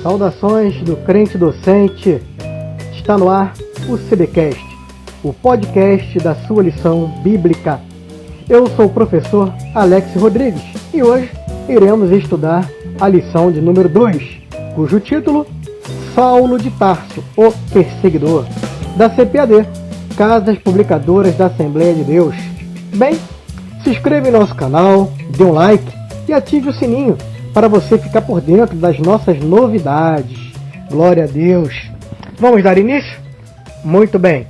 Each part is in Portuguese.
Saudações do crente docente. Está no ar o CBcast, o podcast da sua lição bíblica. Eu sou o professor Alex Rodrigues e hoje iremos estudar a lição de número 2, cujo título Saulo de Tarso, o Perseguidor, da CPAD, Casas Publicadoras da Assembleia de Deus. Bem, se inscreva em nosso canal, dê um like e ative o sininho para você ficar por dentro das nossas novidades. Glória a Deus! Vamos dar início? Muito bem.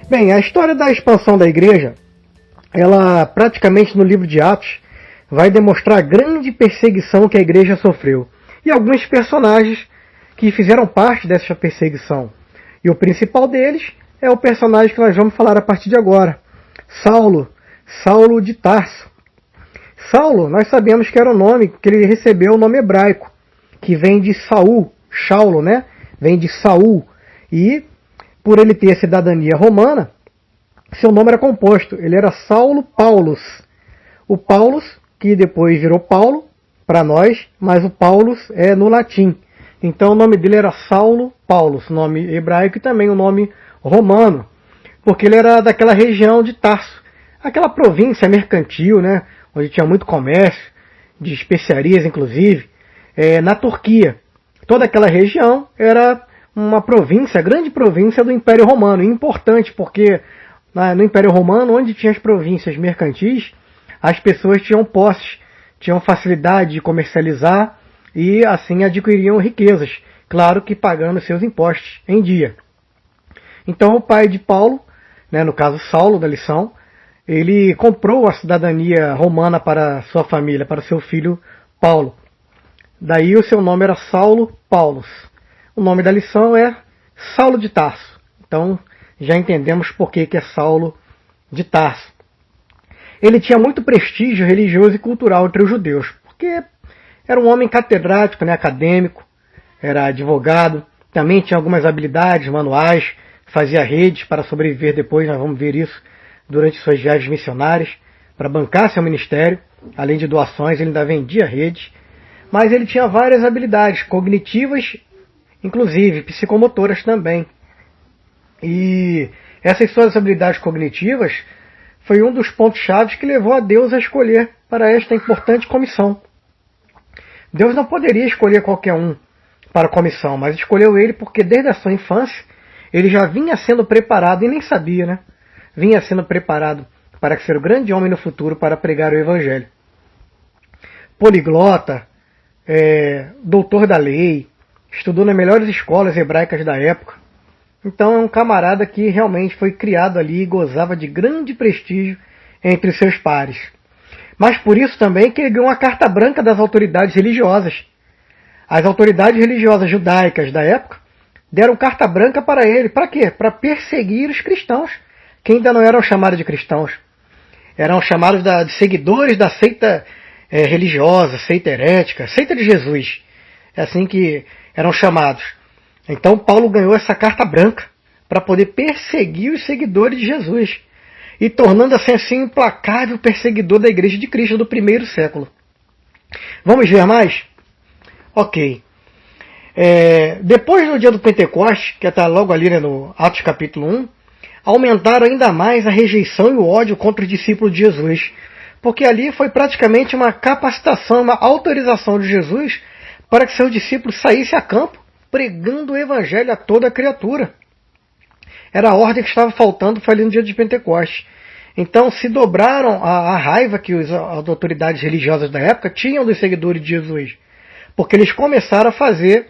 Bem, a história da expansão da igreja, ela praticamente no livro de Atos, vai demonstrar a grande perseguição que a igreja sofreu. E alguns personagens que fizeram parte dessa perseguição. E o principal deles é o personagem que nós vamos falar a partir de agora. Saulo de Tarso. Saulo, nós sabemos que era o nome, que ele recebeu o nome hebraico, que vem de Saul, Shaulo, né? Vem de Saul. E, por ele ter cidadania romana, seu nome era composto. Ele era Saulo Paulus. O Paulus, que depois virou Paulo, para nós, mas o Paulus é no latim. Então o nome dele era Saulo Paulus, nome hebraico e também o nome romano, porque ele era daquela região de Tarso, aquela província mercantil, né? Onde tinha muito comércio, de especiarias inclusive, na Turquia. Toda aquela região era uma província, grande província do Império Romano, e importante porque no Império Romano, onde tinha as províncias mercantis, as pessoas tinham posses, tinham facilidade de comercializar e assim adquiriam riquezas, claro que pagando seus impostos em dia. Então o pai de Paulo, né, no caso Saulo da lição, ele comprou a cidadania romana para sua família, para seu filho Paulo. Daí o seu nome era Saulo Paulus. O nome da lição é Saulo de Tarso. Então já entendemos por que é Saulo de Tarso. Ele tinha muito prestígio religioso e cultural entre os judeus, porque era um homem catedrático, né, acadêmico, era advogado, também tinha algumas habilidades manuais, fazia redes para sobreviver depois, nós vamos ver isso, durante suas viagens missionárias, para bancar seu ministério. Além de doações, ele ainda vendia redes. Mas ele tinha várias habilidades cognitivas, inclusive psicomotoras também. E essas suas habilidades cognitivas foi um dos pontos-chave que levou a Deus a escolher para esta importante comissão. Deus não poderia escolher qualquer um para a comissão, mas escolheu ele porque desde a sua infância ele já vinha sendo preparado, e nem sabia, né? Vinha sendo preparado para ser o grande homem no futuro para pregar o Evangelho. Poliglota, doutor da lei, estudou nas melhores escolas hebraicas da época. Então é um camarada que realmente foi criado ali e gozava de grande prestígio entre seus pares. Mas por isso também que ele ganhou uma carta branca das autoridades religiosas. As autoridades religiosas judaicas da época deram carta branca para ele. Para quê? Para perseguir os cristãos, que ainda não eram chamados de cristãos. Eram chamados de seguidores da seita religiosa, seita herética, seita de Jesus. É assim que eram chamados. Então Paulo ganhou essa carta branca para poder perseguir os seguidores de Jesus. E tornando-se assim um implacável perseguidor da igreja de Cristo do primeiro século. Vamos ver mais? Ok. Depois do dia do Pentecostes, que está logo ali, né, no Atos capítulo 1, aumentaram ainda mais a rejeição e o ódio contra os discípulos de Jesus. Porque ali foi praticamente uma capacitação, uma autorização de Jesus para que seus discípulos saíssem a campo pregando o evangelho a toda a criatura. Era a ordem que estava faltando, foi ali no dia de Pentecostes. Então se dobraram a raiva que as autoridades religiosas da época tinham dos seguidores de Jesus. Porque eles começaram a fazer,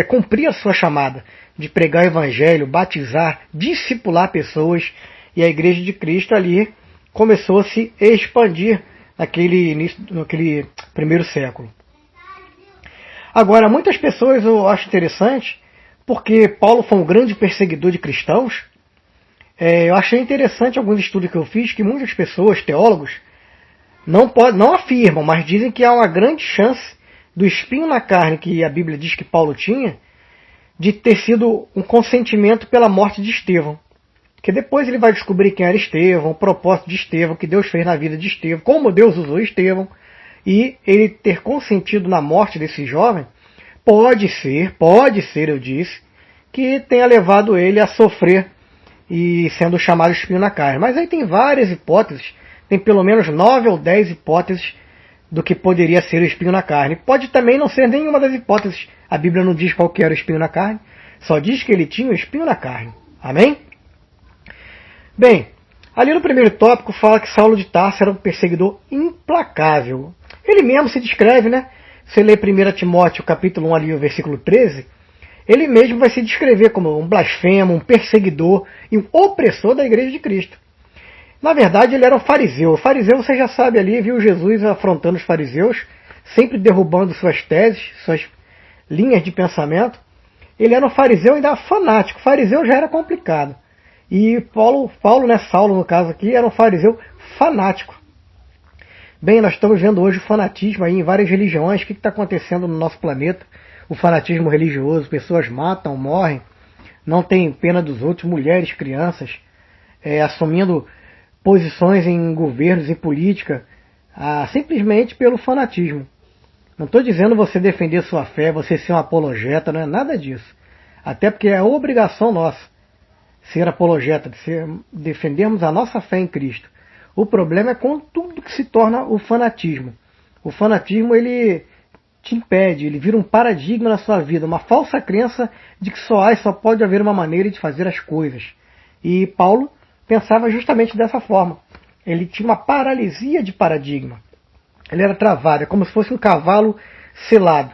cumprir a sua chamada de pregar o evangelho, batizar, discipular pessoas. E a igreja de Cristo ali começou a se expandir naquele primeiro século. Agora, muitas pessoas eu acho interessante, porque Paulo foi um grande perseguidor de cristãos. Eu achei interessante alguns estudos que eu fiz, que muitas pessoas, teólogos, não afirmam, mas dizem que há uma grande chance do espinho na carne que a Bíblia diz que Paulo tinha, de ter sido um consentimento pela morte de Estevão. Que depois ele vai descobrir quem era Estevão, o propósito de Estevão, o que Deus fez na vida de Estevão, como Deus usou Estevão, e ele ter consentido na morte desse jovem, Pode ser, eu disse, que tenha levado ele a sofrer e sendo chamado espinho na carne. Mas aí tem várias hipóteses, tem pelo menos 9 ou 10 hipóteses do que poderia ser o espinho na carne. Pode também não ser nenhuma das hipóteses. A Bíblia não diz qual que era o espinho na carne, só diz que ele tinha o espinho na carne. Amém? Bem, ali no primeiro tópico fala que Saulo de Tarso era um perseguidor implacável. Ele mesmo se descreve, né? Você lê 1 Timóteo capítulo 1 ali, o versículo 13, ele mesmo vai se descrever como um blasfemo, um perseguidor e um opressor da igreja de Cristo. Na verdade, ele era um fariseu. O fariseu, você já sabe ali, viu Jesus afrontando os fariseus, sempre derrubando suas teses, suas linhas de pensamento. Ele era um fariseu ainda fanático. Fariseu já era complicado. E Saulo no caso aqui, era um fariseu fanático. Bem, nós estamos vendo hoje o fanatismo aí em várias religiões. O que está acontecendo no nosso planeta? O fanatismo religioso, pessoas matam, morrem, não tem pena dos outros, mulheres, crianças, assumindo posições em governos e política, simplesmente pelo fanatismo. Não estou dizendo você defender sua fé, você ser um apologeta, não é nada disso. Até porque é obrigação nossa ser apologeta, defendermos a nossa fé em Cristo. O problema é com tudo que se torna o fanatismo. O fanatismo, ele te impede, ele vira um paradigma na sua vida, uma falsa crença de que só pode haver uma maneira de fazer as coisas. E Paulo pensava justamente dessa forma. Ele tinha uma paralisia de paradigma. Ele era travado, é como se fosse um cavalo selado,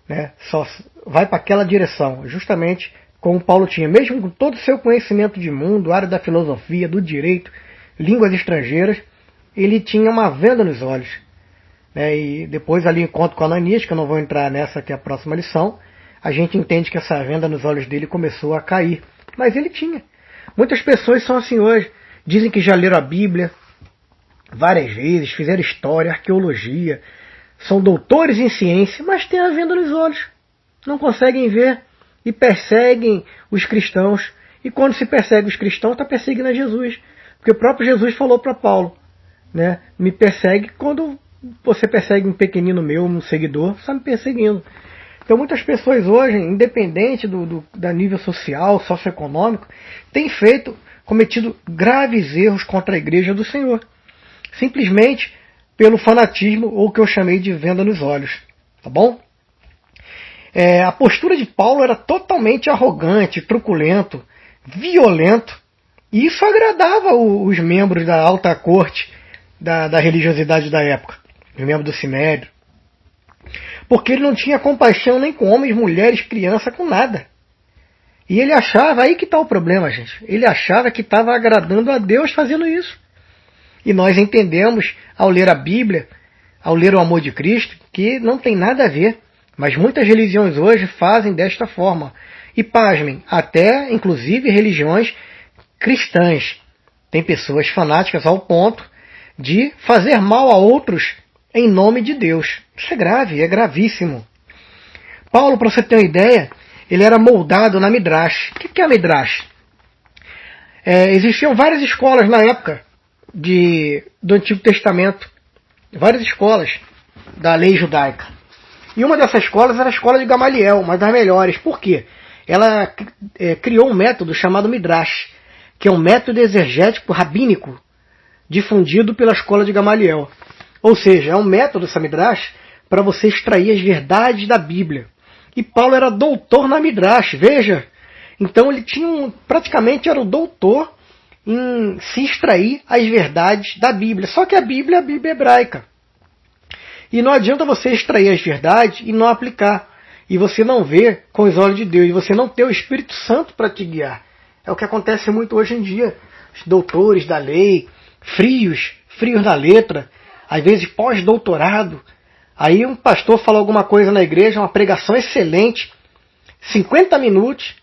né? Só vai para aquela direção, justamente como Paulo tinha. Mesmo com todo o seu conhecimento de mundo, área da filosofia, do direito, línguas estrangeiras, ele tinha uma venda nos olhos. E depois ali encontro com Ananias, que eu não vou entrar nessa que é a próxima lição, a gente entende que essa venda nos olhos dele começou a cair. Mas ele tinha. Muitas pessoas são assim hoje, dizem que já leram a Bíblia várias vezes, fizeram história, arqueologia, são doutores em ciência, mas têm a venda nos olhos. Não conseguem ver e perseguem os cristãos. E quando se persegue os cristãos, está perseguindo a Jesus. Porque o próprio Jesus falou para Paulo, né? Me persegue quando você persegue um pequenino meu, um seguidor, você está me perseguindo. Então muitas pessoas hoje, independente da nível social, socioeconômico, têm cometido graves erros contra a igreja do Senhor. Simplesmente pelo fanatismo, ou o que eu chamei de venda nos olhos. Tá bom? A postura de Paulo era totalmente arrogante, truculento, violento, e isso agradava os membros da alta corte da religiosidade da época, os membros do Sinédrio. Porque ele não tinha compaixão nem com homens, mulheres, crianças, com nada. E ele achava, aí que está o problema, gente, ele achava que estava agradando a Deus fazendo isso. E nós entendemos, ao ler a Bíblia, ao ler o amor de Cristo, que não tem nada a ver. Mas muitas religiões hoje fazem desta forma. E pasmem, até inclusive religiões cristãs. Tem pessoas fanáticas ao ponto de fazer mal a outros em nome de Deus. Isso é grave, é gravíssimo. Paulo, para você ter uma ideia, ele era moldado na Midrash. O que é a Midrash? Existiam várias escolas na época do Antigo Testamento. Várias escolas da lei judaica. E uma dessas escolas era a escola de Gamaliel, uma das melhores. Por quê? Ela criou um método chamado Midrash, que é um método exegético rabínico difundido pela escola de Gamaliel. Ou seja, é um método, essa Midrash, para você extrair as verdades da Bíblia. E Paulo era doutor na Midrash, veja. Então ele praticamente era o doutor em se extrair as verdades da Bíblia. Só que a Bíblia é a Bíblia hebraica. E não adianta você extrair as verdades e não aplicar. E você não ver com os olhos de Deus. E você não ter o Espírito Santo para te guiar. É o que acontece muito hoje em dia. Os doutores da lei, frios na letra, às vezes pós-doutorado. Aí um pastor fala alguma coisa na igreja, uma pregação excelente, 50 minutos,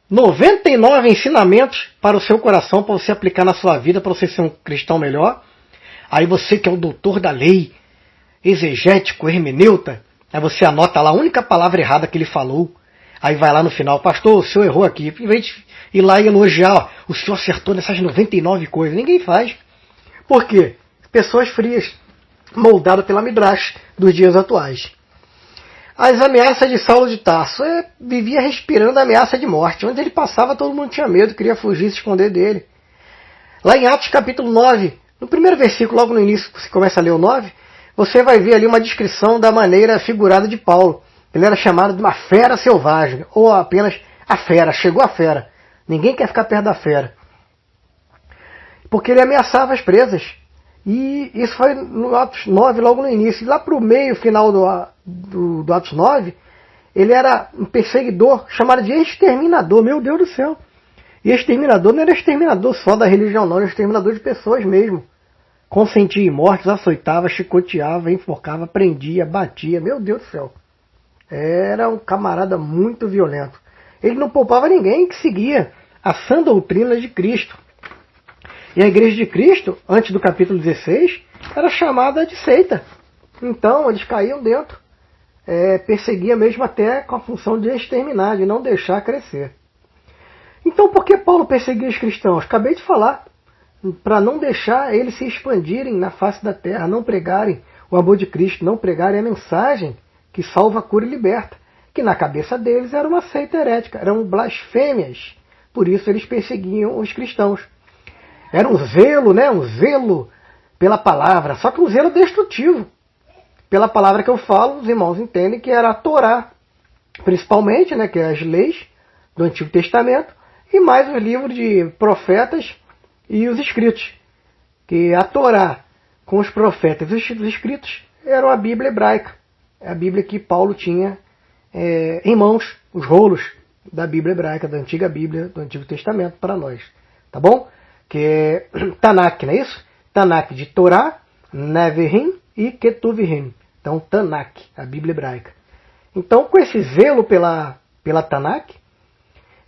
99 ensinamentos para o seu coração, para você aplicar na sua vida, para você ser um cristão melhor. Aí você que é o doutor da lei, exegético, hermeneuta, aí você anota lá a única palavra errada que ele falou. Aí vai lá no final, pastor, o senhor errou aqui. Em vez de ir lá e elogiar, o senhor acertou nessas 99 coisas. Ninguém faz. Por quê? Pessoas frias, moldadas pela Midrash dos dias atuais. as ameaças de Saulo de Tarso. Vivia respirando a ameaça de morte. Onde ele passava, todo mundo tinha medo, queria fugir, se esconder dele. Lá em Atos capítulo 9, no primeiro versículo, logo no início, você começa a ler o 9, você vai ver ali uma descrição da maneira figurada de Paulo. Ele era chamado de uma fera selvagem, ou apenas a fera, chegou a fera. Ninguém quer ficar perto da fera. Porque ele ameaçava as presas. E isso foi no Atos 9, logo no início. E lá para o meio, final do Atos 9, ele era um perseguidor chamado de exterminador. Meu Deus do céu! E exterminador não era exterminador só da religião, não. Era exterminador de pessoas mesmo. Consentia em mortes, açoitava, chicoteava, enforcava, prendia, batia. Meu Deus do céu! Era um camarada muito violento. Ele não poupava ninguém que seguia a sã doutrina de Cristo. E a igreja de Cristo, antes do capítulo 16, era chamada de seita. Então, eles caíam dentro. Perseguia mesmo até com a função de exterminar, de não deixar crescer. Então, por que Paulo perseguia os cristãos? Acabei de falar. Para não deixar eles se expandirem na face da terra, não pregarem o amor de Cristo, não pregarem a mensagem que salva, cura e liberta. Que na cabeça deles era uma seita herética, eram blasfêmias. Por isso eles perseguiam os cristãos. Era um zelo, né? Um zelo pela palavra, só que um zelo destrutivo. Pela palavra que eu falo, os irmãos entendem que era a Torá, principalmente, né? Que é as leis do Antigo Testamento, e mais os livros de profetas e os escritos. Que a Torá, com os profetas e os escritos, eram a Bíblia hebraica. É a Bíblia que Paulo tinha em mãos, os rolos da Bíblia hebraica, da antiga Bíblia, do Antigo Testamento, para nós. Tá bom? Que é Tanakh, não é isso? Tanakh de Torá, Nevi'im e Ketuvim. Então, Tanakh, a Bíblia hebraica. Então, com esse zelo pela Tanakh,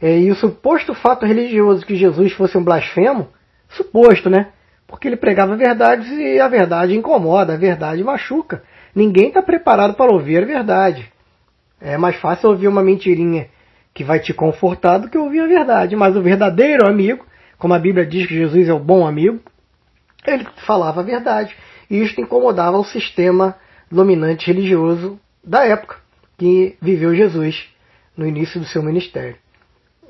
e o suposto fato religioso que Jesus fosse um blasfemo, suposto, né? Porque ele pregava verdades e a verdade incomoda, a verdade machuca. Ninguém está preparado para ouvir a verdade. É mais fácil ouvir uma mentirinha que vai te confortar do que ouvir a verdade. Mas o verdadeiro amigo, como a Bíblia diz que Jesus é o bom amigo, ele falava a verdade. E isto incomodava o sistema dominante religioso da época que viveu Jesus no início do seu ministério.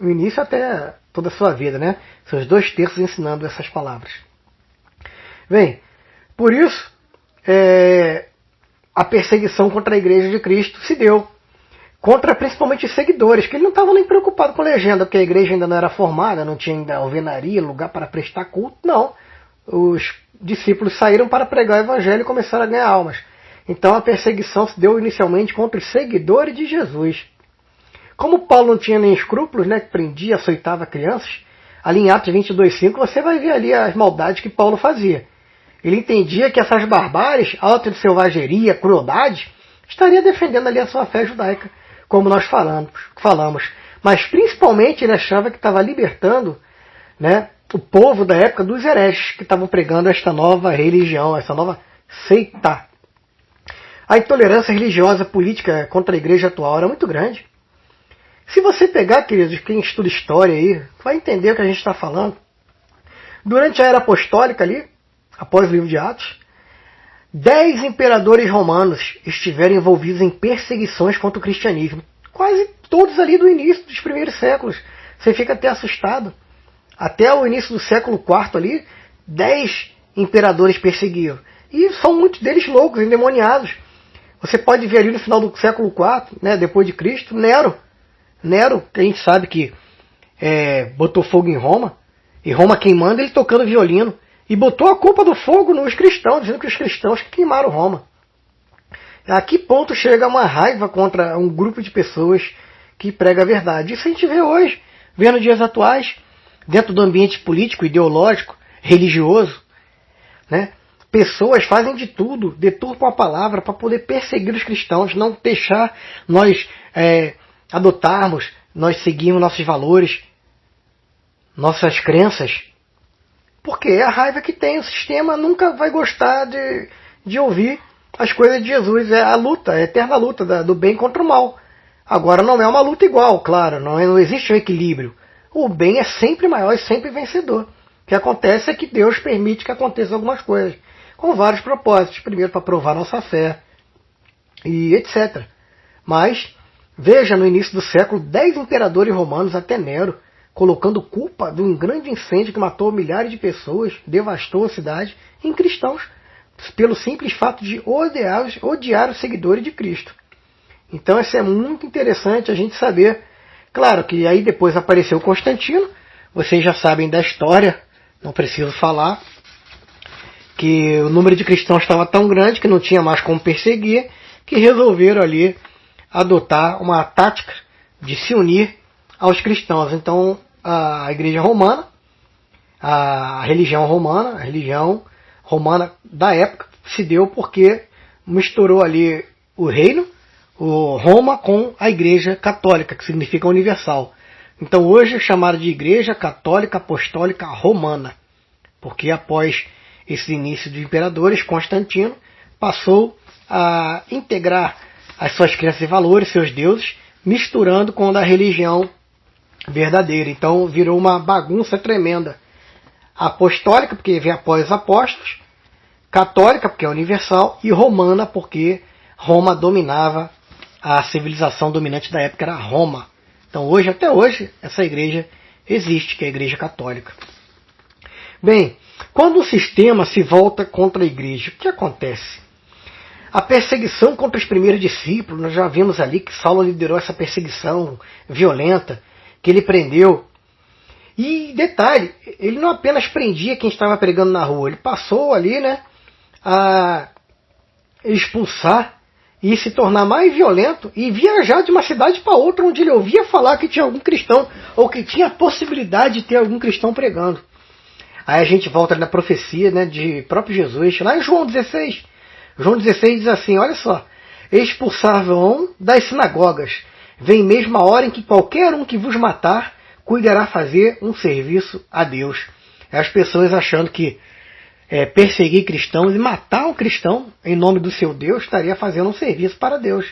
No início até toda a sua vida, né? Seus 2/3 ensinando essas palavras. Bem, por isso, a perseguição contra a igreja de Cristo se deu. Contra principalmente os seguidores, que eles não estavam nem preocupados com a legenda, porque a igreja ainda não era formada, não tinha ainda alvenaria, lugar para prestar culto, não. Os discípulos saíram para pregar o evangelho e começaram a ganhar almas. Então a perseguição se deu inicialmente contra os seguidores de Jesus. Como Paulo não tinha nem escrúpulos, né, que prendia, açoitava crianças, ali em Atos 22:5 você vai ver ali as maldades que Paulo fazia. Ele entendia que essas barbáries, atos de selvageria, crueldade, estaria defendendo ali a sua fé judaica, como nós falamos. Mas principalmente ele achava que estava libertando, né, o povo da época dos hereges, que estavam pregando esta nova religião, essa nova seita. A intolerância religiosa política contra a igreja atual era muito grande. Se você pegar, queridos, quem estuda história aí, vai entender o que a gente está falando. Durante a era apostólica ali, após o livro de Atos, 10 imperadores romanos estiveram envolvidos em perseguições contra o cristianismo. Quase todos ali do início dos primeiros séculos. Você fica até assustado. Até o início do século IV ali, 10 imperadores perseguiam. E são muitos deles loucos, endemoniados. Você pode ver ali no final do século IV, né, depois de Cristo, Nero, que a gente sabe que botou fogo em Roma, e Roma queimando, ele tocando violino. E botou a culpa do fogo nos cristãos, dizendo que os cristãos queimaram Roma. A que ponto chega uma raiva contra um grupo de pessoas que prega a verdade? Isso a gente vê hoje, vê nos dias atuais, dentro do ambiente político, ideológico, religioso. Né? Pessoas fazem de tudo, deturpam a palavra para poder perseguir os cristãos, não deixar nós adotarmos, nós seguirmos nossos valores, nossas crenças. Porque é a raiva que tem, o sistema nunca vai gostar de ouvir as coisas de Jesus. É a luta, é a eterna luta do bem contra o mal. Agora não é uma luta igual, claro, não existe um equilíbrio. O bem é sempre maior e sempre vencedor. O que acontece é que Deus permite que aconteçam algumas coisas, com vários propósitos. Primeiro, para provar nossa fé, e etc. Mas veja, no início do século, 10 imperadores romanos, até Nero, colocando culpa de um grande incêndio que matou milhares de pessoas, devastou a cidade, em cristãos, pelo simples fato de odiar os seguidores de Cristo. Então isso é muito interessante a gente saber. Claro que aí depois apareceu Constantino, vocês já sabem da história, não preciso falar, que o número de cristãos estava tão grande que não tinha mais como perseguir, que resolveram ali adotar uma tática de se unir aos cristãos. Então a igreja romana, a religião romana da época se deu porque misturou ali o reino, o Roma, com a igreja católica, que significa universal. Então hoje é chamada de Igreja Católica Apostólica Romana, porque após esse início de imperadores, Constantino passou a integrar as suas crenças e valores, seus deuses, misturando com a da religião verdadeira. Então virou uma bagunça tremenda. Apostólica, porque vem após os apóstolos, católica, porque é universal, e romana, porque Roma dominava, a civilização dominante da época era Roma. Então hoje, até hoje, essa igreja existe, que é a Igreja Católica. Bem, quando o sistema se volta contra a igreja, o que acontece? A perseguição contra os primeiros discípulos, nós já vimos ali que Saulo liderou essa perseguição violenta, que ele prendeu. E detalhe, ele não apenas prendia quem estava pregando na rua, ele passou ali, a expulsar e se tornar mais violento e viajar de uma cidade para outra onde ele ouvia falar que tinha algum cristão ou que tinha a possibilidade de ter algum cristão pregando. Aí a gente volta na profecia, de próprio Jesus, lá em João 16. João 16 diz assim, olha só, expulsar-vão das sinagogas, vem mesmo a hora em que qualquer um que vos matar cuidará fazer um serviço a Deus. As pessoas achando que perseguir cristãos e matar um cristão em nome do seu Deus estaria fazendo um serviço para Deus.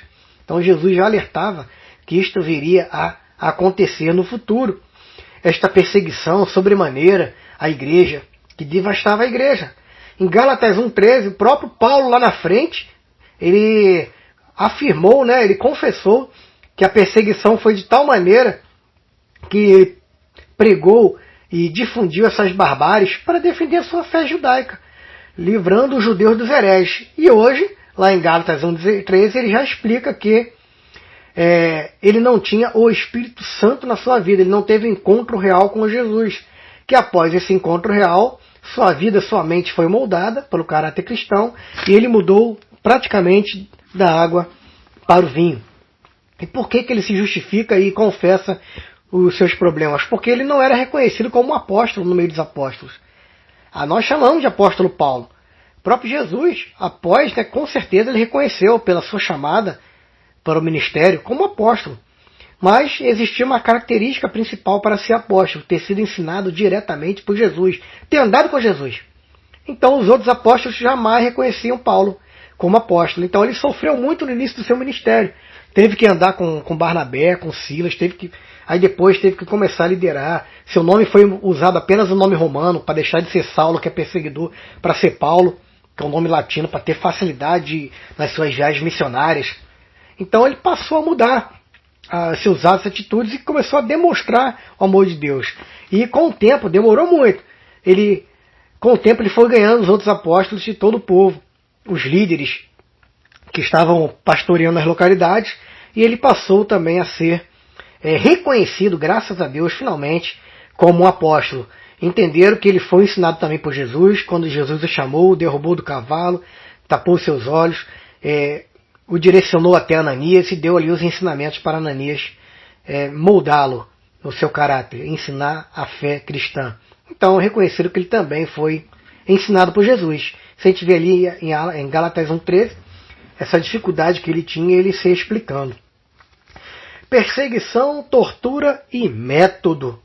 Então Jesus já alertava que isto viria a acontecer no futuro. Esta perseguição sobremaneira à igreja, que devastava a igreja. Em Gálatas 1,13, o próprio Paulo lá na frente, ele afirmou, ele confessou que a perseguição foi de tal maneira que ele pregou e difundiu essas barbáries para defender a sua fé judaica, livrando os judeus dos hereges. E hoje, lá em Gálatas 1,13, ele já explica que ele não tinha o Espírito Santo na sua vida, ele não teve encontro real com Jesus, que após esse encontro real, sua vida, sua mente foi moldada pelo caráter cristão e ele mudou praticamente da água para o vinho. E por que ele se justifica e confessa os seus problemas? Porque ele não era reconhecido como um apóstolo no meio dos apóstolos. Nós chamamos de apóstolo Paulo. O próprio Jesus, após, com certeza ele reconheceu pela sua chamada para o ministério como apóstolo. Mas existia uma característica principal para ser apóstolo, ter sido ensinado diretamente por Jesus, ter andado com Jesus. Então os outros apóstolos jamais reconheciam Paulo como apóstolo. Então ele sofreu muito no início do seu ministério. Teve que andar com Barnabé, com Silas, aí depois teve que começar a liderar. Seu nome foi usado apenas o nome romano, para deixar de ser Saulo, que é perseguidor, para ser Paulo, que é o nome latino, para ter facilidade nas suas viagens missionárias. Então ele passou a mudar seus atos e atitudes e começou a demonstrar o amor de Deus. E com o tempo, demorou muito, com o tempo ele foi ganhando os outros apóstolos de todo o povo, os líderes que estavam pastoreando as localidades, e ele passou também a ser reconhecido, graças a Deus, finalmente, como um apóstolo. Entenderam que ele foi ensinado também por Jesus, quando Jesus o chamou, o derrubou do cavalo, tapou seus olhos, o direcionou até Ananias e deu ali os ensinamentos para Ananias moldá-lo no seu caráter, ensinar a fé cristã. Então reconheceram que ele também foi ensinado por Jesus. Se a gente vê ali em Gálatas 1,13, essa dificuldade que ele tinha, ele se explicando. Perseguição, tortura e método.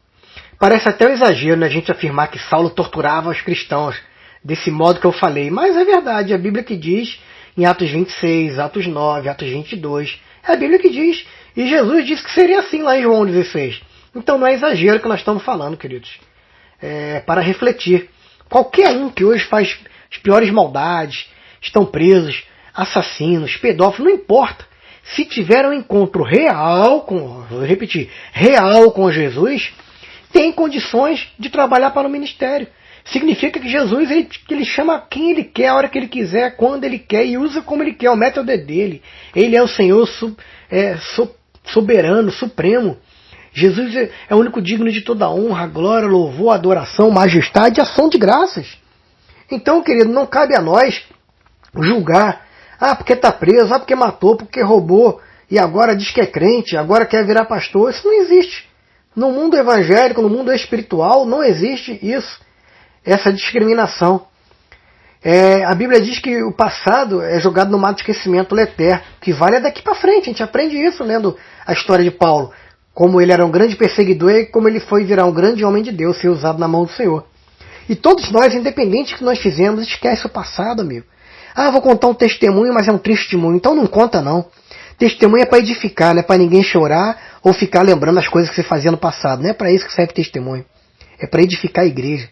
Parece até um exagero, a gente afirmar que Saulo torturava os cristãos desse modo que eu falei, mas é verdade, é a Bíblia que diz, em Atos 26, Atos 9, Atos 22, é a Bíblia que diz, e Jesus disse que seria assim lá em João 16. Então não é exagero que nós estamos falando, queridos. Para refletir. Qualquer um que hoje faz as piores maldades, estão presos, assassinos, pedófilos, não importa. se tiver um encontro real vou repetir, real com Jesus, tem condições de trabalhar para o ministério. Significa que Jesus ele chama quem ele quer, a hora que ele quiser, quando ele quer, e usa como ele quer, o método é dele. Ele é o Senhor soberano, supremo. Jesus é o único digno de toda honra, glória, louvor, adoração, majestade e ação de graças. Então, querido, não cabe a nós julgar, porque está preso, porque matou, porque roubou, e agora diz que é crente, agora quer virar pastor. Isso não existe. No mundo evangélico, no mundo espiritual, não existe isso, essa discriminação. A Bíblia diz que o passado é jogado no mar de esquecimento, o eterno, que vale é daqui para frente. A gente aprende isso lendo a história de Paulo, como ele era um grande perseguidor e como ele foi virar um grande homem de Deus, ser usado na mão do Senhor. E todos nós, independente do que nós fizemos, esquece o passado, amigo. Vou contar um testemunho, mas é um testemunho, então não conta não. Testemunho é para edificar, não é para ninguém chorar ou ficar lembrando as coisas que você fazia no passado. Não é para isso que serve testemunho. É para edificar a igreja.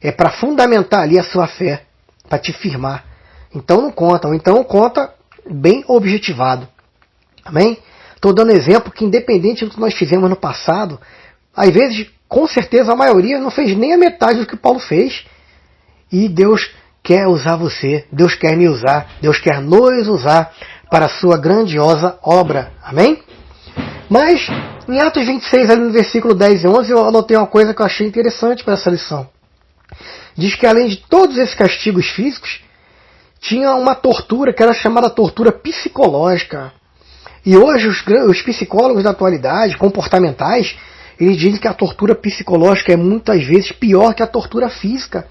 É para fundamentar ali a sua fé, para te firmar. Então não conta, ou então conta bem objetivado. Amém? Estou dando exemplo que independente do que nós fizemos no passado, às vezes, com certeza, a maioria não fez nem a metade do que Paulo fez. E Deus quer usar você, Deus quer me usar, Deus quer nos usar para a sua grandiosa obra. Amém? Mas, em Atos 26, ali no versículo 10 e 11, eu anotei uma coisa que eu achei interessante para essa lição. Diz que além de todos esses castigos físicos, tinha uma tortura que era chamada tortura psicológica. E hoje os psicólogos da atualidade, comportamentais, eles dizem que a tortura psicológica é muitas vezes pior que a tortura física.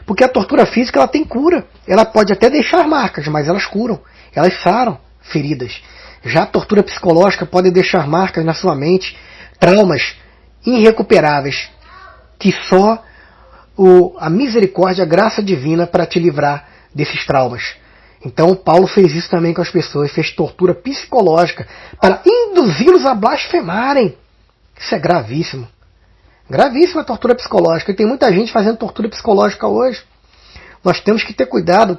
Porque a tortura física ela tem cura. Ela pode até deixar marcas, mas elas curam. Elas saram feridas. Já a tortura psicológica pode deixar marcas na sua mente, traumas irrecuperáveis, que só a misericórdia, a graça divina para te livrar desses traumas. Então Paulo fez isso também com as pessoas, fez tortura psicológica para induzi-los a blasfemarem. Isso é gravíssimo. Gravíssima a tortura psicológica. E tem muita gente fazendo tortura psicológica hoje. Nós temos que ter cuidado,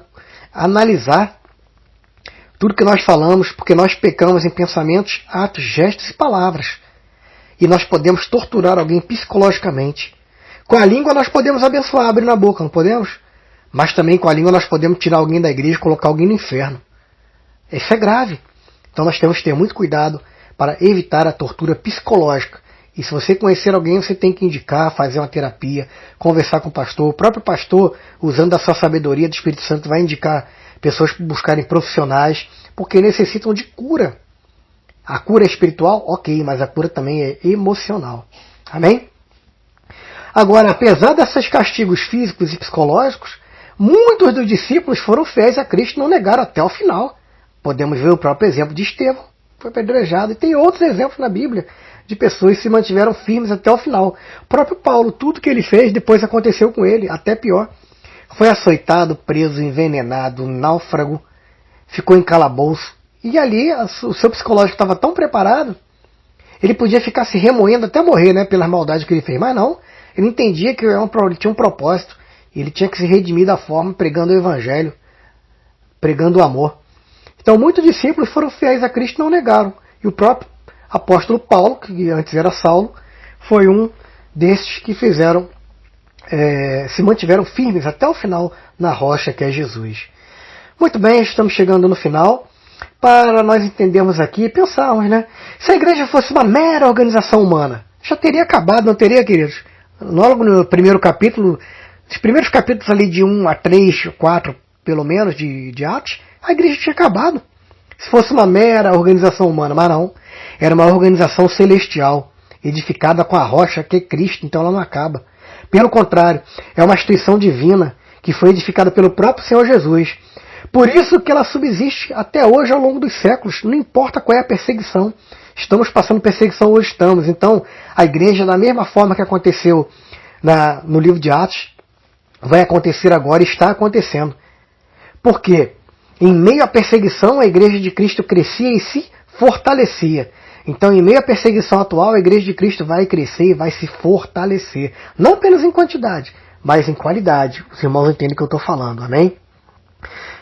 analisar tudo que nós falamos, porque nós pecamos em pensamentos, atos, gestos e palavras. E nós podemos torturar alguém psicologicamente. Com a língua nós podemos abençoar, abrir na boca, não podemos? Mas também com a língua nós podemos tirar alguém da igreja e colocar alguém no inferno. Isso é grave. Então nós temos que ter muito cuidado para evitar a tortura psicológica. E se você conhecer alguém, você tem que indicar, fazer uma terapia, conversar com o pastor. O próprio pastor, usando a sua sabedoria do Espírito Santo, vai indicar pessoas para buscarem profissionais, porque necessitam de cura. A cura é espiritual? Ok, mas a cura também é emocional. Amém? Agora, apesar desses castigos físicos e psicológicos, muitos dos discípulos foram fiéis a Cristo e não negaram até o final. Podemos ver o próprio exemplo de Estevão, foi apedrejado, e tem outros exemplos na Bíblia de pessoas que se mantiveram firmes até o final. O próprio Paulo, tudo que ele fez, depois aconteceu com ele, até pior. Foi açoitado, preso, envenenado, náufrago, ficou em calabouço. E ali o seu psicológico estava tão preparado, ele podia ficar se remoendo até morrer, né, pelas maldades que ele fez. Mas não, ele entendia que ele tinha um propósito. Ele tinha que se redimir da forma, pregando o Evangelho, pregando o amor. Então muitos discípulos foram fiéis a Cristo e não negaram. E o próprio apóstolo Paulo, que antes era Saulo, foi um desses que se mantiveram firmes até o final na rocha que é Jesus. Muito bem, estamos chegando no final. Para nós entendermos aqui e pensarmos, né? Se a igreja fosse uma mera organização humana, já teria acabado, não teria, queridos? Logo no primeiro capítulo, os primeiros capítulos ali de 1 a 3, 4, pelo menos, de Atos, a igreja tinha acabado. Se fosse uma mera organização humana, mas não. Era uma organização celestial, edificada com a rocha que é Cristo, então ela não acaba. Pelo contrário, é uma instituição divina que foi edificada pelo próprio Senhor Jesus. Por isso que ela subsiste até hoje ao longo dos séculos, não importa qual é a perseguição. Estamos passando perseguição, hoje estamos. Então, a igreja, da mesma forma que aconteceu no livro de Atos, vai acontecer agora e está acontecendo. Por quê? Em meio à perseguição, a igreja de Cristo crescia e se fortalecia. Então, em meio à perseguição atual, a igreja de Cristo vai crescer e vai se fortalecer. Não apenas em quantidade, mas em qualidade. Os irmãos entendem o que eu estou falando, amém?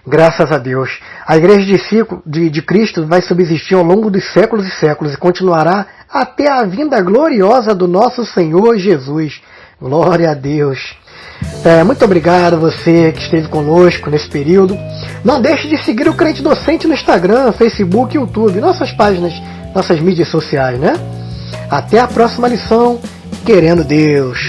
Graças a Deus. A Igreja de Cristo vai subsistir ao longo dos séculos e séculos e continuará até a vinda gloriosa do nosso Senhor Jesus. Glória a Deus. Muito obrigado a você que esteve conosco nesse período. Não deixe de seguir o Crente Docente no Instagram, Facebook e YouTube, nossas páginas, nossas mídias sociais, né? Até a próxima lição, querendo Deus.